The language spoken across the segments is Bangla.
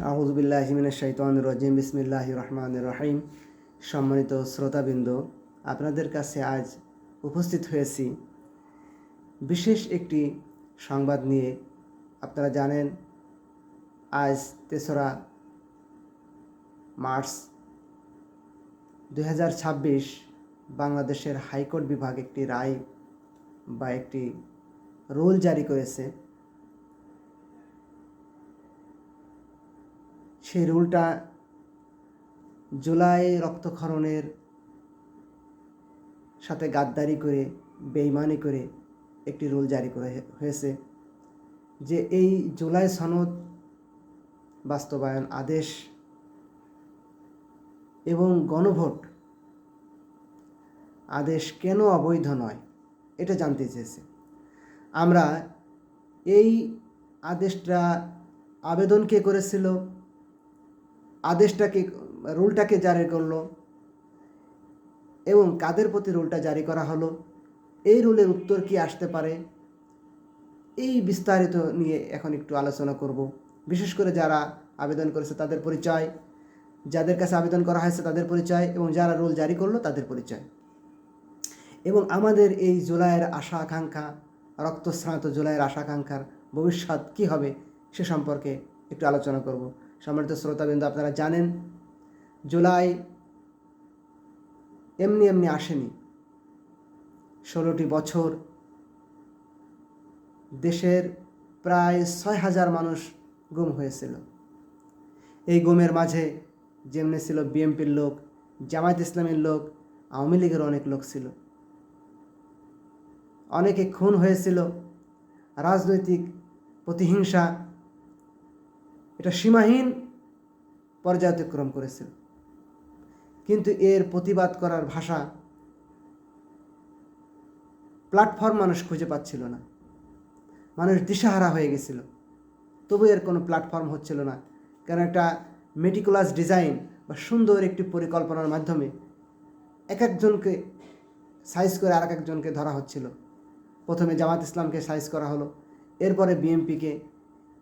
আউযু বিল্লাহি মিনাশ শাইতানির রাজিম বিসমিল্লাহির রহমানির রহিম। সম্মানিত শ্রোতাবৃন্দ, আপনাদের কাছে আজ উপস্থিত হয়েছি বিশেষ একটি সংবাদ নিয়ে। আপনারা জানেন আজ ৩রা মার্চ 2026 বাংলাদেশের হাইকোর্ট বিভাগ একটি রায় বা একটি রুল জারি করেছে। সেই রুলটা জুলাই রক্তক্ষরণের সাথে গাদ্দারি করে, বেইমানি করে একটি রুল জারি করা হয়েছে যে এই জুলাই সনদ বাস্তবায়ন আদেশ এবং গণভোট আদেশ কেন অবৈধ নয়, এটা জানতে চেয়েছে। আমরা এই আদেশটা আবেদন কে করেছিল, আদেশটাকে রুলটাকে জারি করলো এবং কাদের প্রতি রুলটা জারি করা হলো, এই রুলের উত্তর কি আসতে পারে, এই বিস্তারিত নিয়ে এখন একটু আলোচনা করব। বিশেষ করে যারা আবেদন করেছে তাদের পরিচয়, যাদের কাছে আবেদন করা হয়েছে তাদের পরিচয় এবং যারা রুল জারি করলো তাদের পরিচয়, এবং আমাদের এই জুলাইয়ের আশা আকাঙ্ক্ষা, রক্তস্নাত জুলাইয়ের আশা আকাঙ্ক্ষার ভবিষ্যৎ কী হবে সে সম্পর্কে একটু আলোচনা করব। সম্মানিত শ্রোতাবৃন্দ, আপনারা জানেন জুলাই এমনি এমনি আসেনি। 16টি বছর দেশের প্রায় 6,000 মানুষ গুম হয়েছিল। এই গুমের মাঝে যেমনি ছিল বিএনপির লোক, জামায়াত ইসলামের লোক, আওয়ামী লীগের অনেক লোক ছিল, অনেকে খুন হয়েছিল। রাজনৈতিক প্রতিহিংসা এটা সীমাহীন পর্যায় অতিক্রম করেছিল, কিন্তু এর প্রতিবাদ করার ভাষা, প্ল্যাটফর্ম মানুষ খুঁজে পাচ্ছিল না। মানুষ দিশাহারা হয়ে গেছিল, তবু এর কোনো প্ল্যাটফর্ম হচ্ছিল না। কারণ একটা মেটিকুলাস ডিজাইন বা সুন্দর একটি পরিকল্পনার মাধ্যমে এক একজনকে সাইজ করে আর একজনকে ধরা হচ্ছিল। প্রথমে জামাত ইসলামকে সাইজ করা হলো, এরপরে বিএনপিকে,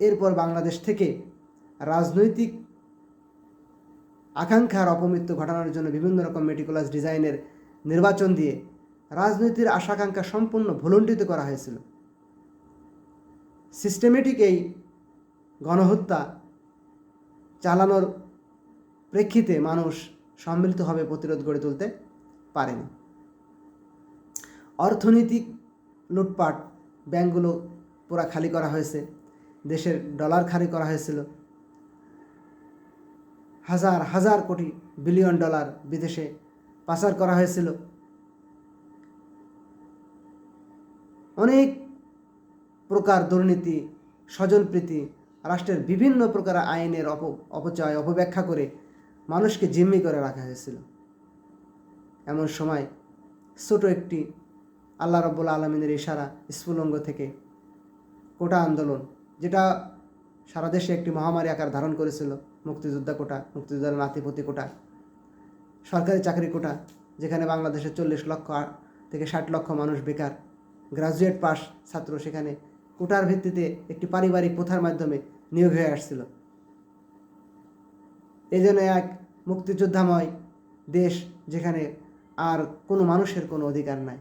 এরপর বাংলাদেশ থেকে রাজনৈতিক আকাঙ্ক্ষার অপমৃত্যু ঘটানোর জন্য বিভিন্ন রকম মেটিকুলাস ডিজাইনের নির্বাচন দিয়ে রাজনীতির আশাকাঙ্ক্ষা সম্পূর্ণ ভুলণ্ঠিত করা হয়েছিল। সিস্টেমেটিক এই গণহত্যা চালানোর প্রেক্ষিতে মানুষ সম্মিলিতভাবে প্রতিরোধ গড়ে তুলতে পারেনি। অর্থনৈতিক লুটপাট, ব্যাংকগুলো পুরা খালি করা হয়েছে, দেশের ডলার খালি করা হয়েছিল, হাজার হাজার কোটি বিলিয়ন ডলার বিদেশে পাচার করা হয়েছিল। অনেক প্রকার দুর্নীতি, স্বজনপ্রীতি, রাষ্ট্রের বিভিন্ন প্রকার আইনের অপচয়, অপব্যাখ্যা করে মানুষকে জিম্মি করে রাখা হয়েছিল। এমন সময় ছোট একটি আল্লাহ রাব্বুল আলামিনের ইশারা, স্ফুলিঙ্গ থেকে কোটা আন্দোলন, যেটা সারা দেশে একটি মহামারী আকার ধারণ করেছিল, মুক্তিযোদ্ধা কোটা, মুক্তিযোদ্ধার নাতিপতি কোটা, সরকারি চাকরি কোটা, যেখানে বাংলাদেশের 40 লক্ষ থেকে 60 লক্ষ মানুষ বেকার, গ্রাজুয়েট পাস ছাত্র সেখানে কোটার ভিত্তিতে একটি পারিবারিক প্রথার মাধ্যমে নিয়োগ হয়ে আসছিল। এই জন্য এক মুক্তিযোদ্ধাময় দেশ, যেখানে আর কোনো মানুষের কোনো অধিকার নাই,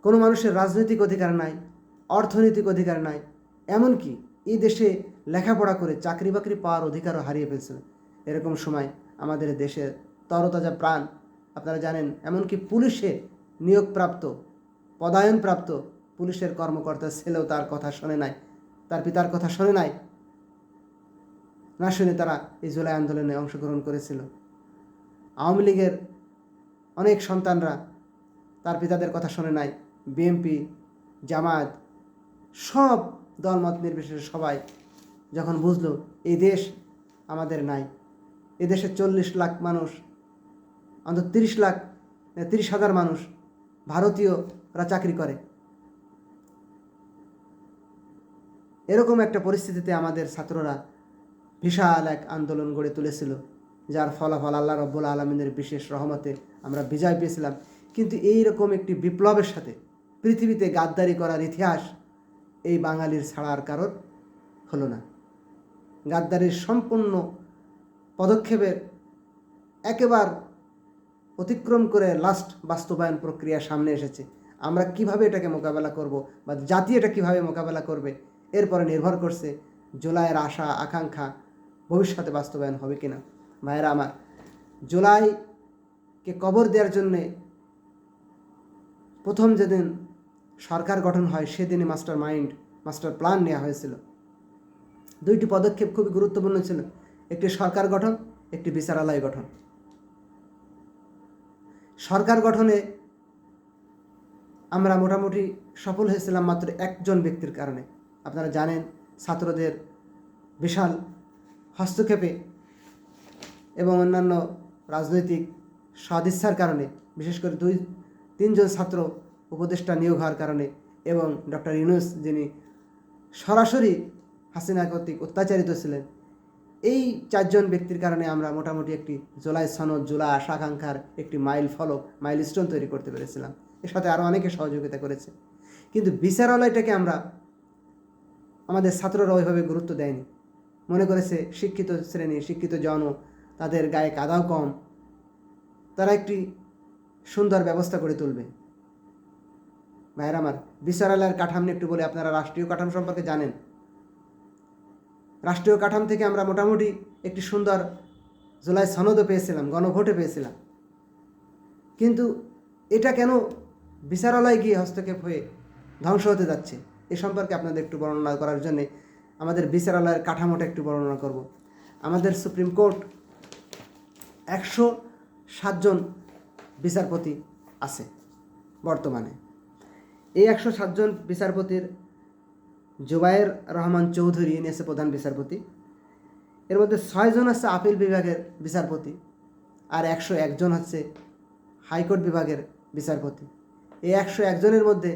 কোনো মানুষের রাজনৈতিক অধিকার নাই, অর্থনৈতিক অধিকার নাই, এমনকি এই দেশে লেখাপড়া করে চাকরি বাকরি পাওয়ার অধিকারও হারিয়ে ফেলছিল। এরকম সময় আমাদের দেশের তরতাজা প্রাণ, আপনারা জানেন এমনকি পুলিশে নিয়োগপ্রাপ্ত, পদায়নপ্রাপ্ত পুলিশের কর্মকর্তার ছেলেও তার কথা শোনে নাই, তার পিতার কথা শোনে নাই, না শুনে তারা এই জুলাই আন্দোলনে অংশগ্রহণ করেছিল। আওয়ামী লীগের অনেক সন্তানরা তার পিতাদের কথা শোনে নাই। বিএনপি, জামায়াত, সব দলমত নির্বিশেষে সবাই যখন বুঝলো এই দেশ আমাদের নাই, এ দেশে 40 লাখ মানুষ, অন্তত 30,000 মানুষ ভারতীয়রা চাকরি করে, এরকম একটা পরিস্থিতিতে আমাদের ছাত্ররা বিশাল এক আন্দোলন গড়ে তুলেছিল, যার ফলাফল আল্লাহ রাব্বুল আলামিনের বিশেষ রহমতে আমরা বিজয় পেয়েছিলাম। কিন্তু এই রকম একটি বিপ্লবের সাথে পৃথিবীতে গাদ্দারি করার ইতিহাস এই বাঙালির ছাড়া আর কারোর হলো না। গাদ্দারির সম্পূর্ণ পদক্ষেপের একেবারে অতিক্রম করে লাস্ট বাস্তবায়ন প্রক্রিয়া সামনে এসেছে। আমরা কিভাবে এটাকে মোকাবেলা করব বা জাতি এটা কীভাবে মোকাবেলা করবে এরপরে নির্ভর করছে জুলাইয়ের আশা আকাঙ্ক্ষা ভবিষ্যতে বাস্তবায়ন হবে কিনা। ভাইয়েরা আমার, জুলাইকে কবর দেওয়ার জন্যে প্রথম যেদিন সরকার গঠন হয় সেদিনই মাস্টার প্ল্যান নেওয়া হয়েছিল। দুইটি পদক্ষেপ খুবই গুরুত্বপূর্ণ ছিল, একটি সরকার গঠন, একটি বিচারালয় গঠন। সরকার গঠনে আমরা মোটামুটি সফল হয়েছিলাম মাত্র একজন ব্যক্তির কারণে। আপনারা জানেন, ছাত্রদের বিশাল হস্তক্ষেপে এবং অন্যান্য রাজনৈতিক সদিচ্ছার কারণে, বিশেষ করে 2-3 জন ছাত্র উপদেষ্টা নিয়োগ হওয়ার কারণে এবং ডক্টর ইউনূস যিনি সরাসরি হাসিনা কর্তৃক অত্যাচারিত ছিলেন, এই 4জন ব্যক্তির কারণে আমরা মোটামুটি একটি জুলাই সনদ, জুলাই আশা আকাঙ্ক্ষার একটি মাইলস্টোন তৈরি করতে পেরেছিলাম। এর সাথে আরও অনেকে সহযোগিতা করেছে। কিন্তু বিচারালয়টাকে আমাদের ছাত্ররা ওইভাবে গুরুত্ব দেয়নি। মনে করেছে শিক্ষিত শ্রেণী, শিক্ষিত জন, তাদের গায়ে কাদাও কম, তারা একটি সুন্দর ব্যবস্থা করে তুলবে। ভাইয়ের আমার, বিচারালয়ের কাঠামো একটু বলে, আপনারা রাষ্ট্রীয় কাঠামো সম্পর্কে জানেন। রাষ্ট্রীয় কাঠামো থেকে আমরা মোটামুটি একটি সুন্দর জুলাই সনদও পেয়েছিলাম, গণভোটে পেয়েছিলাম। কিন্তু এটা কেন বিচারালয় গিয়ে হস্তক্ষেপ হয়ে ধ্বংস হতে যাচ্ছে, এ সম্পর্কে আপনাদের একটু বর্ণনা করার জন্যে আমাদের বিচারালয়ের কাঠামোটা একটু বর্ণনা করব। আমাদের সুপ্রিম কোর্ট 107 জন বিচারপতি আছে বর্তমানে। এই 107 জন বিচারপতির জুবায়ের রহমান চৌধুরী ইনি আছে প্রধান বিচারপতি। এর মধ্যে 6 জন আছে আপিল বিভাগের বিচারপতি, আর 101 জন হচ্ছে হাইকোর্ট বিভাগের বিচারপতি। এই 101 জনের মধ্যে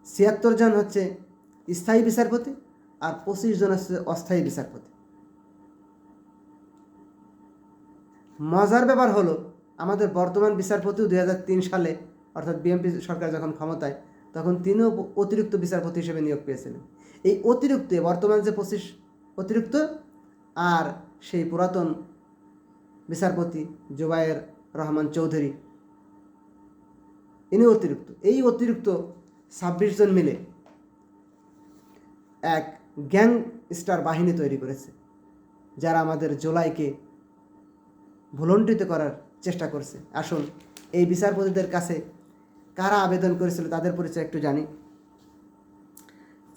76 জন হচ্ছে স্থায়ী বিচারপতি আর 25 জন হচ্ছে অস্থায়ী বিচারপতি। মজার ব্যাপার হলো, আমাদের বর্তমান বিচারপতিও 2003 সালে অর্থাৎ বিএনপি সরকার যখন ক্ষমতায়, তখন তিনিও অতিরিক্ত বিচারপতি হিসেবে নিয়োগ পেয়েছিলেন। এই অতিরিক্ত, বর্তমান যে 25 অতিরিক্ত, আর সেই পুরাতন বিচারপতি জুবায়ের রহমান চৌধুরী ইনি অতিরিক্ত। এই অতিরিক্ত 26 জন মিলে এক গ্যাংস্টার বাহিনী তৈরি করেছে, যারা আমাদের জুলাইকে ভুলণ্ঠিত করার চেষ্টা করছে। আসুন এই বিচারপতিদের কাছে কারা আবেদন করেছিল তাদের পরিচয় একটু জানি।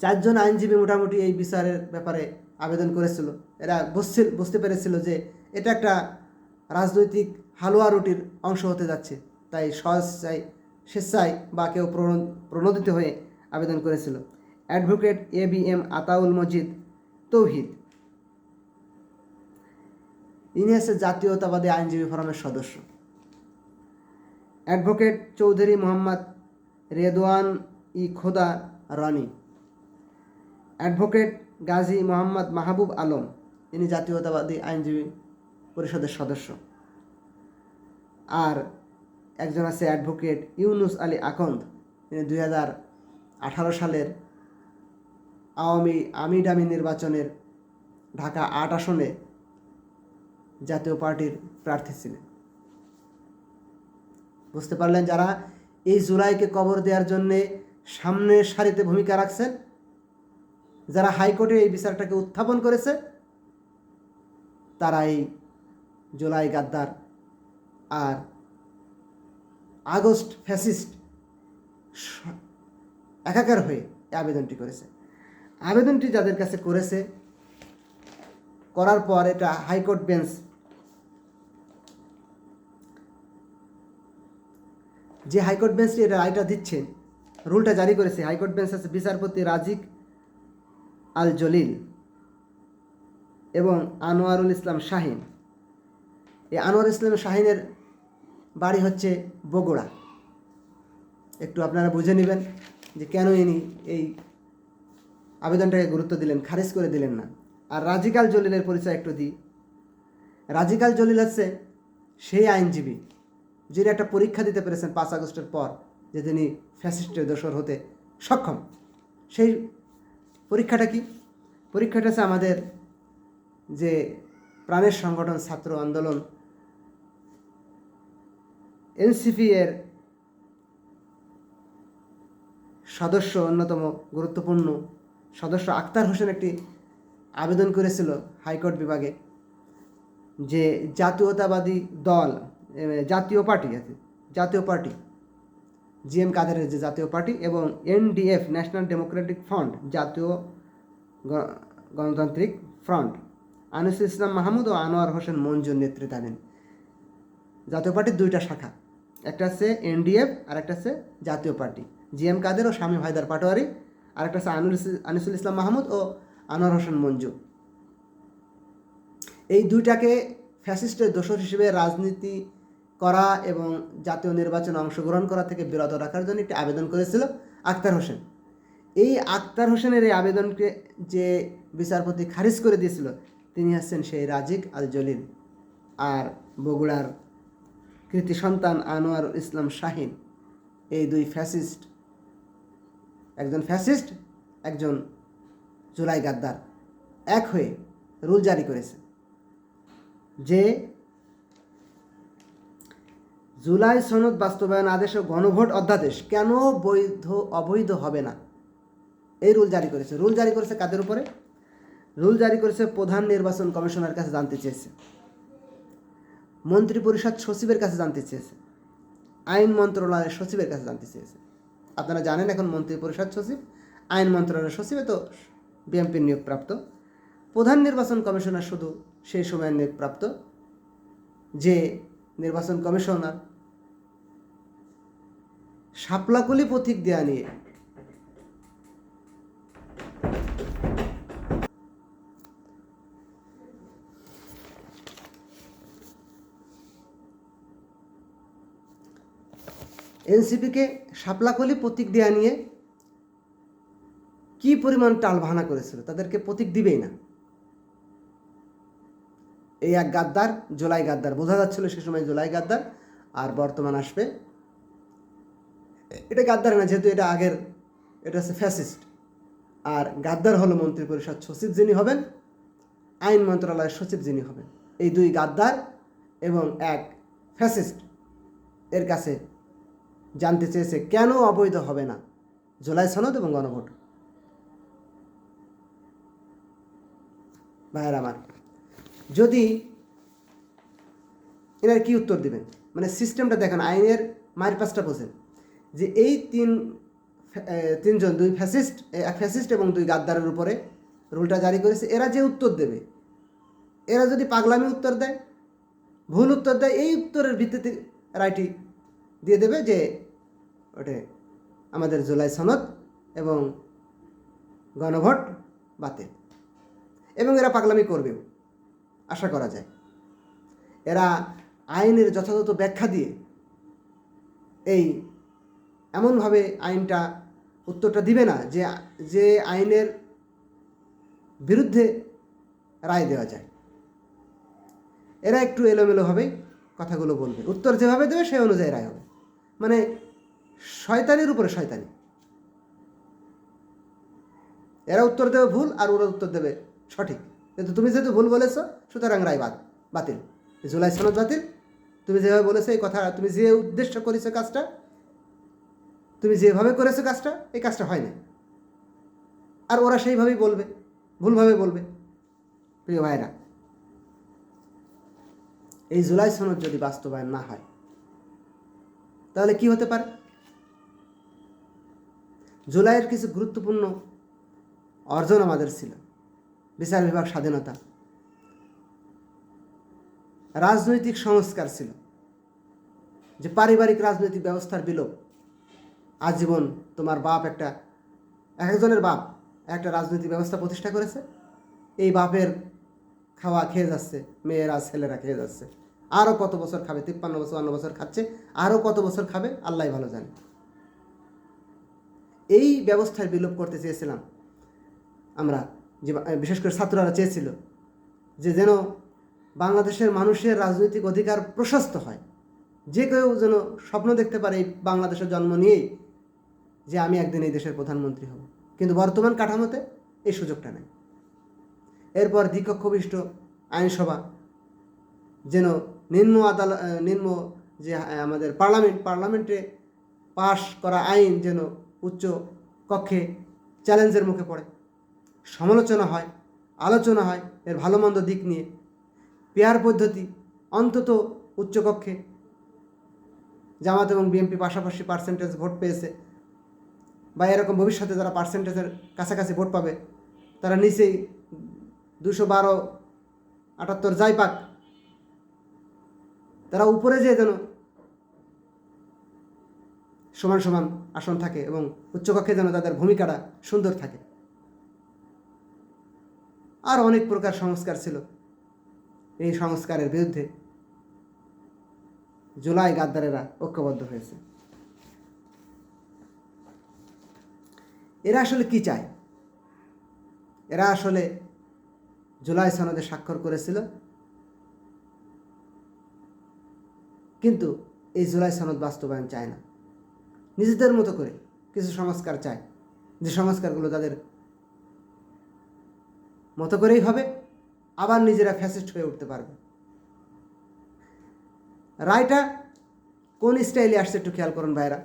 4 জন আইনজীবী মোটামুটি এই বিচারের ব্যাপারে আবেদন করেছিল। এরা বুঝতে পেরেছিল যে এটা একটা রাজনৈতিক হালুয়া রুটির অংশ হতে যাচ্ছে, তাই স্বেচ্ছায় বা কেউ প্রণোদিত হয়ে আবেদন করেছিল। অ্যাডভোকেট ABM আতাউল মজিদ তৌহিদ, ইনি হচ্ছে জাতীয়তাবাদী আইনজীবী ফোরামের সদস্য। অ্যাডভোকেট চৌধুরী মোহাম্মদ রেদওয়ান খোদা রানী, অ্যাডভোকেট গাজী মোহাম্মদ মাহবুব আলম, ইনি জাতীয়তাবাদী আইনজীবী পরিষদের সদস্য। আর একজন আছে অ্যাডভোকেট ইউনুস আলী আকন্দ, তিনি 2018 সালের আমিডামি নির্বাচনের ঢাকা 8 আসনে জাতীয় পার্টির প্রার্থী ছিলেন। বুঝতে পারলেন, যারা এই জুলাইকে কবর দেওয়ার জন্যে সামনের সারিতে ভূমিকা রাখছেন, যারা হাইকোর্টে এই বিচারটাকে উত্থাপন করেছে, তারা এই জুলাই গাদ্দার আর আগস্ট ফ্যাসিস্ট একাকার হয়ে এই আবেদনটি করেছে। আবেদনটি যাদের কাছে করেছে, করার পর এটা হাইকোর্ট বেঞ্চ যে হাইকোর্ট বেঞ্চটি এটা রায়টা দিচ্ছেন, রুলটা জারি করেছে, হাইকোর্ট বেঞ্চ আছে বিচারপতি রাজিক আল জলিল এবং আনোয়ারুল ইসলাম শাহিন। এই আনোয়ার ইসলাম শাহিনের বাড়ি হচ্ছে বগুড়া। একটু আপনারা বুঝে নেবেন যে কেন ইনি এই আবেদনটাকে গুরুত্ব দিলেন, খারিজ করে দিলেন না। আর রাজিক আল জলিলের পরিচয় একটু দিই। রাজিক আল জলিল হচ্ছে সেই আইনজীবী যিনি একটা পরীক্ষা দিতে পেরেছেন 5 আগস্টের পর, যে তিনি ফ্যাসিস্টের দোসর হতে সক্ষম। সেই পরীক্ষাটা কি? পরীক্ষাটা আছে আমাদের যে প্রাণের সংগঠন ছাত্র আন্দোলন এনসিপি এর সদস্য, অন্যতম গুরুত্বপূর্ণ সদস্য আক্তার হোসেন একটি আবেদন করেছিল হাইকোর্ট বিভাগে যে জাতীয়তাবাদী দল, জাতীয় পার্টি জিএম কাদেরের যে জাতীয় পার্টি এবং এনডিএফ ন্যাশনাল ডেমোক্রেটিক ফ্রন্ট, জাতীয় গণতান্ত্রিক ফ্রন্ট, আনিসুল ইসলাম মাহমুদ ও আনোয়ার হোসেন মঞ্জুর নেতৃত্বাধীন জাতীয় পার্টির দুইটা শাখা, একটা হচ্ছে এনডিএফ আর একটা হচ্ছে জাতীয় পার্টি, জিএম কাদের ও শামীম হায়দার পাটোয়ারি, আর একটা হচ্ছে আনিসুল ইসলাম মাহমুদ ও আনোয়ার হোসেন মঞ্জু। এই দুইটাকে ফ্যাসিস্টের দোসর হিসেবে রাজনীতি করা এবং জাতীয় নির্বাচনে অংশগ্রহণ করা থেকে বিরত রাখার জন্য একটি আবেদন করেছিল আক্তার হোসেন। এই আক্তার হোসেনের এই আবেদনকে যে বিচারপতি খারিজ করে দিয়েছিল তিনি হচ্ছেন সেই রাজিক আল জলিল আর বগুড়ার কৃতি সন্তান আনোয়ার ইসলাম শাহিন। এই দুই ফ্যাসিস্ট, একজন ফ্যাসিস্ট একজন জুলাই গাদ্দার, এক হয়ে রুল জারি করেছে যে জুলাই সনদ বাস্তবায়ন আদেশ ও গণভোট অধ্যাদেশ কেন অবৈধ হবে না, এই রুল জারি করেছে। রুল জারি করেছে কাদের উপরে? রুল জারি করেছে প্রধান নির্বাচন কমিশনার কাছে জানতে চেয়েছে, মন্ত্রী পরিষদ সচিবের কাছে জানতে চেয়েছে, আইন মন্ত্রণালয়ের সচিবের কাছে জানতে চেয়েছে। আপনারা জানেন এখন মন্ত্রী পরিষদ সচিব, আইন মন্ত্রণালয়ের সচিবে তো বিএনপির নিয়োগপ্রাপ্ত, প্রধান নির্বাচন কমিশনার শুধু সেই সময় নিয়োগপ্রাপ্ত যে নির্বাচন কমিশনার শাপলাকলি প্রতীক দেয়া নিয়ে এনসিপিকে শাপলাকলি প্রতীক দেয়া নিয়ে কি পরিমাণ টালবাহানা করেছিল, তাদেরকে প্রতীক দিবেই না। এই এক গাদ্দার, জুলাই গাদ্দার, বোঝা যাচ্ছিল সে সময় জুলাই গাদ্দার, আর বর্তমান আসবে এটা গাদ্দার না, যেহেতু এটা আগের, এটা হচ্ছে ফ্যাসিস্ট। আর গাদ্দার হলো মন্ত্রী পরিষদ সচিব যিনি হবেন, আইন মন্ত্রণালয়ের সচিব যিনি হবেন। এই দুই গাদ্দার এবং এক ফ্যাসিস্ট এর কাছে জানতে চেয়েছে কেন অবৈধ হবে না জুলাই সনদ এবং গণভোট। ভাইয়ের আমার, যদি এনার কি উত্তর দিবেন, মানে সিস্টেমটা দেখেন, আইনের মায়ের পাঁচটা বোঝেন যে এই তিনজন, দুই ফ্যাসিস্ট, এক ফ্যাসিস্ট এবং দুই গাদ্দারের উপরে রুলটা জারি করেছে। এরা যে উত্তর দেবে, এরা যদি পাগলামি উত্তর দেয়, ভুল উত্তর দেয়, এই উত্তরের ভিত্তিতে রায়টি দিয়ে দেবে যে ওটা আমাদের জুলাই সনদ এবং গণভোট বাতিল, এবং এরা পাগলামি করবেও আশা করা যায়। এরা আইনের যথাযথ ব্যাখ্যা দিয়ে এই এমনভাবে আইনটা উত্তরটা দিবে না যে যে আইনের বিরুদ্ধে রায় দেওয়া যায়। এরা একটু এলোমেলোভাবেই কথাগুলো বলবে, উত্তর যেভাবে দেবে সেই অনুযায়ী রায় হবে, মানে শয়তানির উপরে শয়তানি। এরা উত্তর দেবে ভুল আর ওরা উত্তর দেবে সঠিক, কিন্তু তুমি যেহেতু ভুল বলেছো সুতরাং রায় বাতিল, জুলাই সনদ বাতিল। তুমি যেভাবে বলেছো এই কথা, তুমি যে উদ্দেশ্য করেছো কাজটা, তুমি যেভাবে করেছো কাজটা, এই কাজটা হয় না, আর ওরা সেইভাবেই বলবে, ভুলভাবে বলবে। প্রিয় ভাইরা, এই জুলাই সনদ যদি বাস্তবায়ন না হয় তাহলে কি হতে পারে? জুলাইয়ের কিছু গুরুত্বপূর্ণ অর্জন আমাদের ছিল, বিচার বিভাগ স্বাধীনতা, রাজনৈতিক সংস্কার ছিল, যে পারিবারিক রাজনৈতিক ব্যবস্থার বিলোপ। আজীবন তোমার বাপ একজনের বাপ একটা রাজনৈতিক ব্যবস্থা প্রতিষ্ঠা করেছে, এই বাপের খাওয়া খেয়ে যাচ্ছে মেয়েরা, ছেলেরা খেয়ে যাচ্ছে, আরও কত বছর খাবে, 53 বছর 52 বছর খাচ্ছে, আরও কত বছর খাবে আল্লাহ ভালো জানে। এই ব্যবস্থার বিলোপ করতে চেয়েছিলাম আমরা, যে বিশেষ করে ছাত্ররা চেয়েছিল যে যেন বাংলাদেশের মানুষের রাজনৈতিক অধিকার প্রশস্ত হয়, যে কেউ যেন স্বপ্ন দেখতে পারে এই বাংলাদেশের জন্ম নিয়েই যে আমি একদিন এই দেশের প্রধানমন্ত্রী হব। কিন্তু বর্তমান কাঠামোতে এই সুযোগটা নেই। এরপর দ্বিকক্ষবিষ্ট আইনসভা যেন নিম্ন যে আমাদের পার্লামেন্টে পাশ করা আইন যেন উচ্চ কক্ষে চ্যালেঞ্জের মুখে পড়ে, সমালোচনা হয়, আলোচনা হয় এর ভালো মন্দ দিক নিয়ে। পেয়ার পদ্ধতি অন্তত উচ্চকক্ষে, জামাত এবং বিএনপি পাশাপাশি পার্সেন্টেজ ভোট পেয়েছে, বা এরকম ভবিষ্যতে যারা পার্সেন্টেজের কাছাকাছি ভোট পাবে তারা নিচেই 212, 78 যাই পাক, তারা উপরে যেয়ে যেন সমান সমান আসন থাকে এবং উচ্চকক্ষে যেন তাদের ভূমিকাটা সুন্দর থাকে। আর অনেক প্রকার সংস্কার ছিল। এই সংস্কারের বিরুদ্ধে জুলাই গাদ্দারেরা ঐক্যবদ্ধ হয়েছে। এরা আসলে কি চায়? এরা আসলে জুলাই সনদে স্বাক্ষর করেছিল, কিন্তু এই জুলাই সনদ বাস্তবায়ন চায় না। নিজেদের মতো করে কিছু সংস্কার চায়, যে সংস্কারগুলো তাদের মতো করেই হবে, আবার নিজেরা ফ্যাসিস্ট হয়ে উঠতে পারবে। রায়টা কোন স্টাইলে আসছে একটু খেয়াল করুন ভাইরা।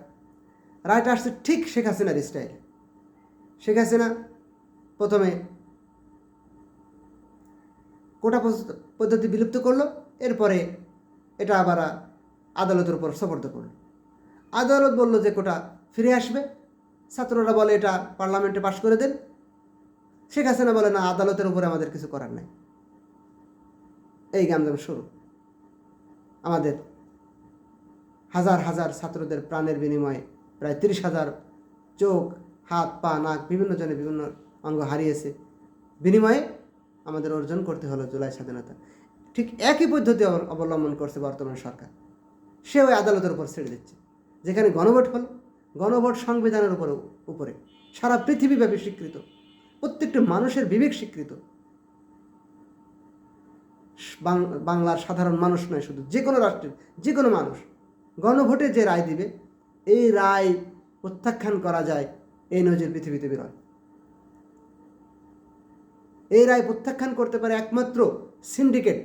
রায়টা আসছে ঠিক শেখ হাসিনার স্টাইলে। শেখ হাসিনা প্রথমে কোটা পদ্ধতি বিলুপ্ত করলো, এরপরে এটা আবার আদালতের উপর সোপর্দ করলো। আদালত বলল যে কোটা ফিরে আসবে, ছাত্ররা বলে এটা পার্লামেন্টে পাশ করে দেন। শেখ হাসিনা বলে না, আদালতের উপরে আমাদের কিছু করার নাই। এই গ্যামজাম শুরু। আমাদের হাজার হাজার ছাত্রদের প্রাণের বিনিময়ে প্রায় 30,000 চোখ, হাত, পা, নাক বিভিন্ন জনে বিভিন্ন অঙ্গ হারিয়েছে, বিনিময়ে আমাদের অর্জন করতে হলো জুলাই স্বাধীনতা। ঠিক একই পদ্ধতি অবলম্বন করছে বর্তমান সরকার। সে ওই আদালতের উপর ছেড়ে দিচ্ছে। যেখানে গণভোট হল, গণভোট সংবিধানের উপরে সারা পৃথিবীব্যাপী স্বীকৃত, প্রত্যেকটি মানুষের বিবেক স্বীকৃত। বাংলার সাধারণ মানুষ নয়, শুধু যে কোনো রাষ্ট্রের যে কোনো মানুষ গণভোটে যে রায় দিবে, এই রায় প্রত্যাখ্যান করা যায় এই নজির পৃথিবীতে বিরল। এই রায় প্রত্যাখ্যান করতে পারে একমাত্র সিন্ডিকেট,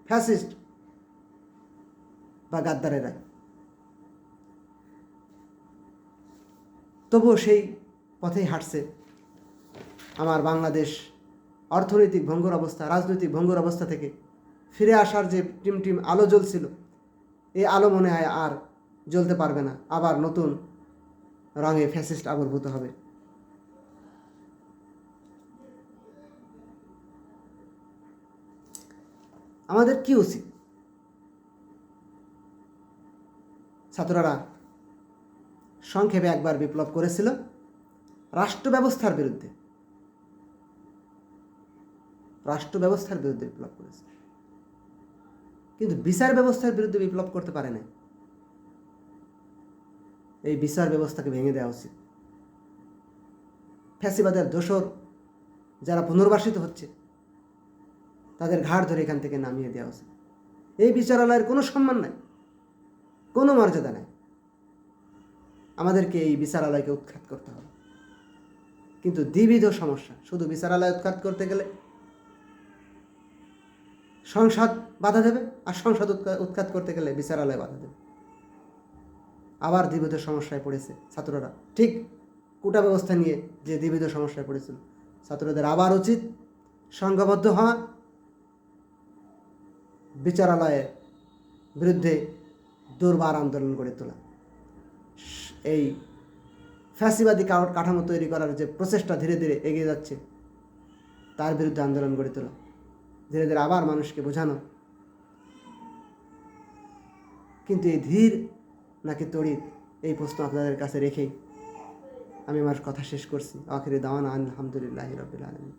ফ্যাসিস্ট বা গাদ্দারের রায়। তবুও সেই পথেই হাঁটছে আমার বাংলাদেশ। অর্থনৈতিক ভঙ্গুর অবস্থা, রাজনৈতিক ভঙ্গুর অবস্থা থেকে ফিরে আসার যে টিম আলো জ্বলছিল, এই আলো মনে হয় আর জ্বলতে পারবে না। আবার নতুন রঙে ফ্যাসিস্ট আবির্ভূত হবে। আমাদের কি উচিত? ছাত্ররা সংক্ষেপে একবার বিপ্লব করেছিল রাষ্ট্র ব্যবস্থার বিরুদ্ধে। রাষ্ট্র ব্যবস্থার বিরুদ্ধে বিপ্লব করেছে, কিন্তু বিচার ব্যবস্থার বিরুদ্ধে বিপ্লব করতে পারে না। এই বিচার ব্যবস্থাকে ভেঙে দেওয়া উচিত। ফ্যাসিবাদের দোসর যারা পুনর্বাসিত হচ্ছে তাদের ঘাড় ধরে এখান থেকে নামিয়ে দেওয়া উচিত। এই বিচারালয়ের কোনো সম্মান নাই, কোনো মর্যাদা নাই। আমাদেরকে এই বিচারালয়কে উৎখাত করতে হবে। কিন্তু দ্বিবিধ সমস্যা। শুধু বিচারালয় উৎখাত করতে গেলে সংসদ বাধা দেবে, আর সংসদ উৎখাত করতে গেলে বিচারালয় বাধা দেবে। আবার দ্বিবিধ সমস্যায় পড়েছে ছাত্ররা। ঠিক কোটা ব্যবস্থা নিয়ে যে দ্বিবিধ সমস্যায় পড়েছিল, ছাত্রদের আবার উচিত সংঘবদ্ধ হওয়া, বিচারালয়ের বিরুদ্ধে দুর্বার আন্দোলন গড়ে তোলা। এই ফ্যাসিবাদী কাঠামো তৈরি করার যে প্রচেষ্টা ধীরে ধীরে এগিয়ে যাচ্ছে, তার বিরুদ্ধে আন্দোলন গড়ে তোলা, ধীরে ধীরে আবার মানুষকে বোঝানো। কিন্তু এই ধীর নাকি তড়িৎ, এই প্রশ্ন আপনাদের কাছে রেখেই আমি আমার কথা শেষ করছি। আখিরি দাওয়ানা আলহামদুলিল্লাহি রাব্বিল আলামিন।